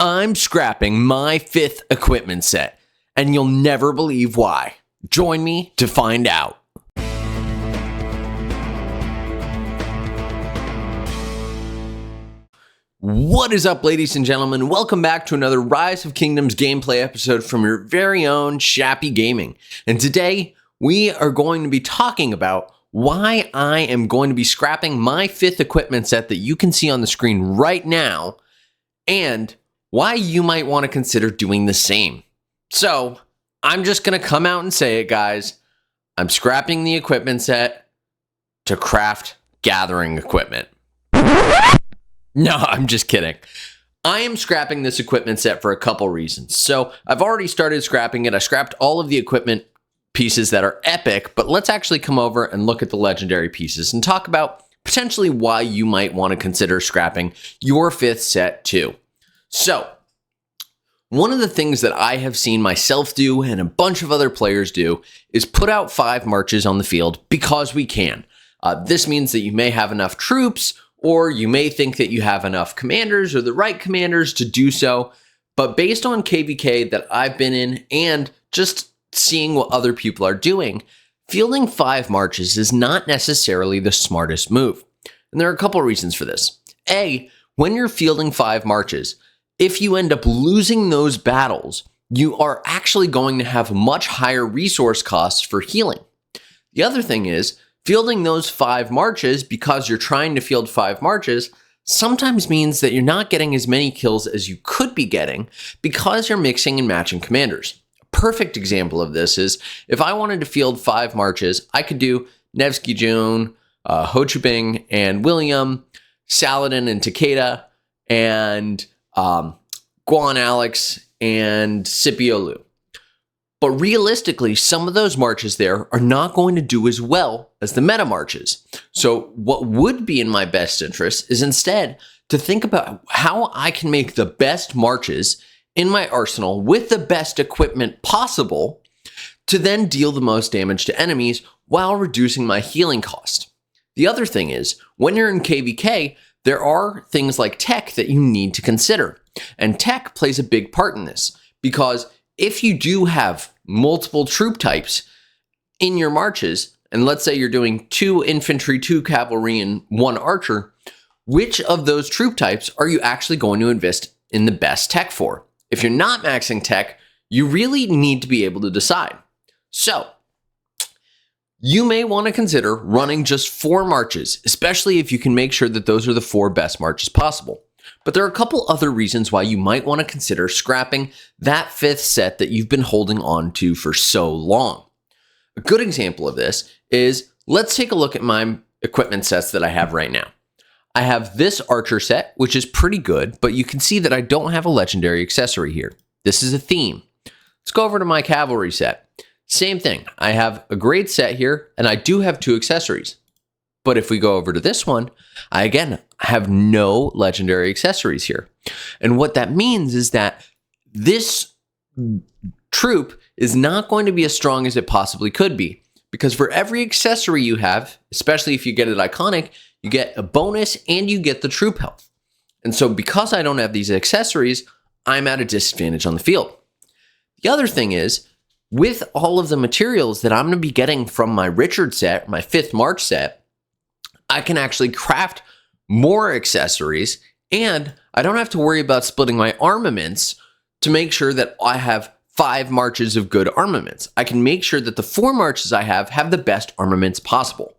I'm scrapping my 5th equipment set, and you'll never believe why. Join me to find out. What is up, ladies and gentlemen? Welcome back to another Rise of Kingdoms gameplay episode from your very own Shappy Gaming. And today, we are going to be talking about why I am going to be scrapping my 5th equipment set that you can see on the screen right now, and why you might want to consider doing the same. So, I'm just going to come out and say it, guys. I'm scrapping the equipment set to craft gathering equipment. No, I'm just kidding. I am scrapping this equipment set for a couple reasons. So, I've already started scrapping it. I scrapped all of the equipment pieces that are epic, but let's actually come over and look at the legendary pieces and talk about potentially why you might want to consider scrapping your 5th set too. So, one of the things that I have seen myself do and a bunch of other players do is put out 5 marches on the field because we can. This means that you may have enough troops, or you may think that you have enough commanders or the right commanders to do so. But based on KVK that I've been in and just seeing what other people are doing, fielding 5 marches is not necessarily the smartest move. And there are a couple reasons for this. A, when you're fielding 5 marches, if you end up losing those battles, you are actually going to have much higher resource costs for healing. The other thing is, fielding those 5 marches because you're trying to field 5 marches sometimes means that you're not getting as many kills as you could be getting because you're mixing and matching commanders. A perfect example of this is if I wanted to field 5 marches, I could do Nevsky June, Ho Chi Bing and William, Saladin and Takeda, and Guan Alex and Scipio Lu. But realistically, some of those marches there are not going to do as well as the meta marches. So what would be in my best interest is instead to think about how I can make the best marches in my arsenal with the best equipment possible to then deal the most damage to enemies while reducing my healing cost. The other thing is, when you're in KVK, there are things like tech that you need to consider. And tech plays a big part in this because if you do have multiple troop types in your marches, and let's say you're doing 2 infantry, 2 cavalry, and 1 archer, which of those troop types are you actually going to invest in the best tech for? If you're not maxing tech, you really need to be able to decide. So, you may want to consider running just 4 marches, especially if you can make sure that those are the 4 best marches possible. But there are a couple other reasons why you might want to consider scrapping that 5th set that you've been holding on to for so long. A good example of this is, let's take a look at my equipment sets that I have right now. I have this archer set, which is pretty good, but you can see that I don't have a legendary accessory here. This is a theme. Let's go over to my cavalry set. Same thing. I have a great set here, and I do have 2 accessories. But if we go over to this one, I again have no legendary accessories here. And what that means is that this troop is not going to be as strong as it possibly could be. Because for every accessory you have, especially if you get it iconic, you get a bonus and you get the troop health. And so because I don't have these accessories, I'm at a disadvantage on the field. The other thing is, with all of the materials that I'm going to be getting from my Richard set, my 5th March set, I can actually craft more accessories, and I don't have to worry about splitting my armaments to make sure that I have 5 marches of good armaments. I can make sure that the 4 marches I have the best armaments possible.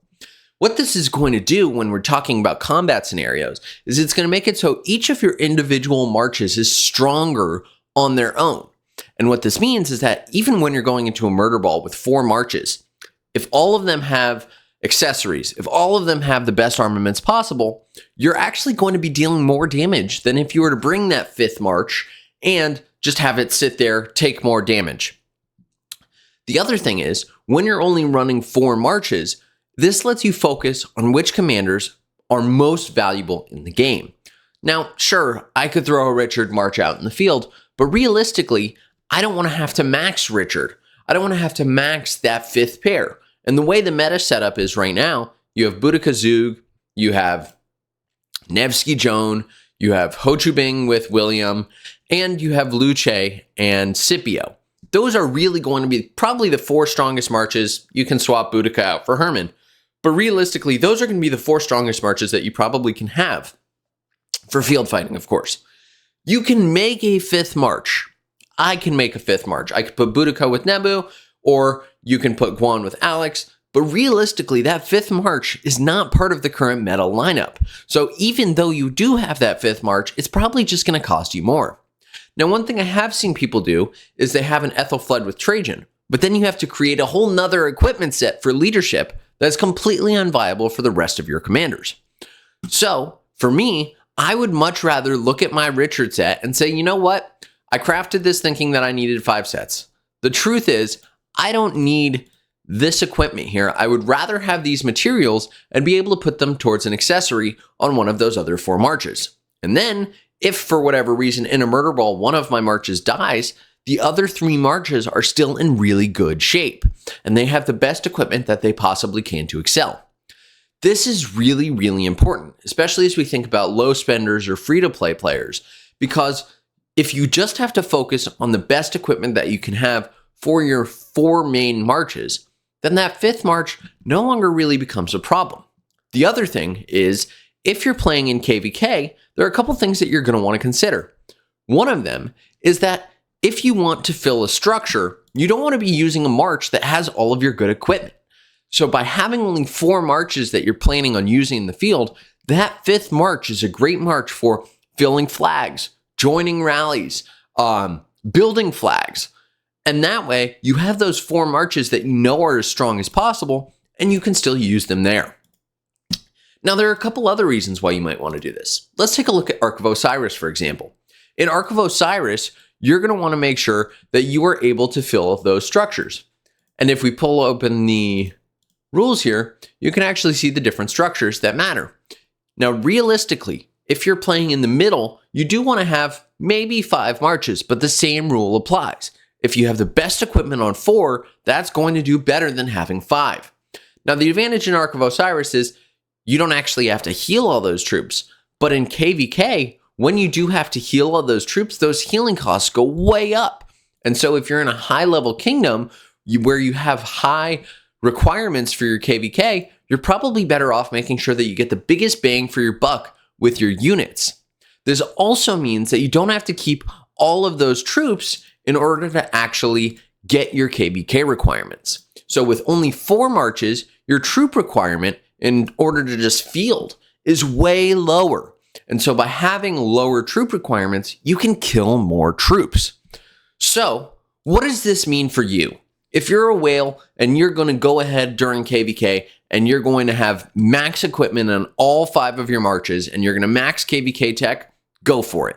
What this is going to do when we're talking about combat scenarios is it's going to make it so each of your individual marches is stronger on their own. And what this means is that even when you're going into a murder ball with 4 marches, if all of them have accessories, if all of them have the best armaments possible, you're actually going to be dealing more damage than if you were to bring that 5th march and just have it sit there, take more damage. The other thing is, when you're only running 4 marches, this lets you focus on which commanders are most valuable in the game. Now, sure, I could throw a Richard march out in the field, but realistically, I don't want to have to max Richard. I don't want to have to max that 5th pair. And the way the meta setup is right now, you have Boudica Zug, you have Nevsky Joan, you have Ho Chu Bing with William, and you have Luce and Scipio. Those are really going to be probably the 4 strongest marches. You can swap Boudica out for Hermann. But realistically, those are going to be the 4 strongest marches that you probably can have for field fighting, of course. You can make a 5th march. I can make a 5th march. I could put Boudica with Nebu, or you can put Guan with Alex. But realistically, that 5th march is not part of the current meta lineup. So even though you do have that 5th march, it's probably just going to cost you more. Now, one thing I have seen people do is they have an Ethelfled with Trajan, but then you have to create a whole nother equipment set for leadership that's completely unviable for the rest of your commanders. So for me, I would much rather look at my Richard set and say, you know what? I crafted this thinking that I needed 5 sets. The truth is, I don't need this equipment here. I would rather have these materials and be able to put them towards an accessory on one of those other 4 marches. And then, if for whatever reason in a murder ball one of my marches dies, the other 3 marches are still in really good shape, and they have the best equipment that they possibly can to excel. This is really, really important, especially as we think about low spenders or free-to-play players, because if you just have to focus on the best equipment that you can have for your 4 main marches, then that 5th march no longer really becomes a problem. The other thing is, if you're playing in KVK, there are a couple things that you're going to want to consider. One of them is that if you want to fill a structure, you don't want to be using a march that has all of your good equipment. So by having only 4 marches that you're planning on using in the field, that 5th march is a great march for filling flags, joining rallies, building flags. And that way, you have those 4 marches that you know are as strong as possible, and you can still use them there. Now, there are a couple other reasons why you might want to do this. Let's take a look at Ark of Osiris, for example. In Ark of Osiris, you're going to want to make sure that you are able to fill those structures. And if we pull open the rules here, you can actually see the different structures that matter. Now, realistically, if you're playing in the middle, you do want to have maybe 5 marches, but the same rule applies. If you have the best equipment on 4, that's going to do better than having 5. Now, the advantage in Ark of Osiris is you don't actually have to heal all those troops. But in KVK, when you do have to heal all those troops, those healing costs go way up. And so if you're in a high-level kingdom where you have high requirements for your KVK, you're probably better off making sure that you get the biggest bang for your buck with your units. This also means that you don't have to keep all of those troops in order to actually get your KVK requirements. So with only 4 marches, your troop requirement in order to just field is way lower. And so by having lower troop requirements, you can kill more troops. So what does this mean for you? If you're a whale and you're going to go ahead during KVK and you're going to have max equipment on all 5 of your marches and you're going to max KVK tech, go for it.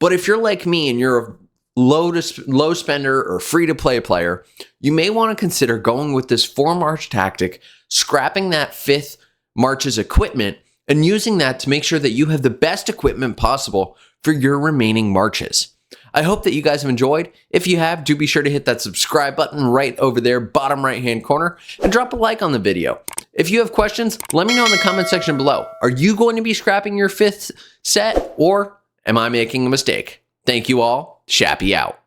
But if you're like me and you're a low spender or free to play player, you may want to consider going with this 4 march tactic, scrapping that 5th march's equipment and using that to make sure that you have the best equipment possible for your remaining marches. I hope that you guys have enjoyed. If you have, do be sure to hit that subscribe button right over there, bottom right hand corner, and drop a like on the video. If you have questions, let me know in the comment section below. Are you going to be scrapping your 5th set, or am I making a mistake? Thank you all. Shappy out.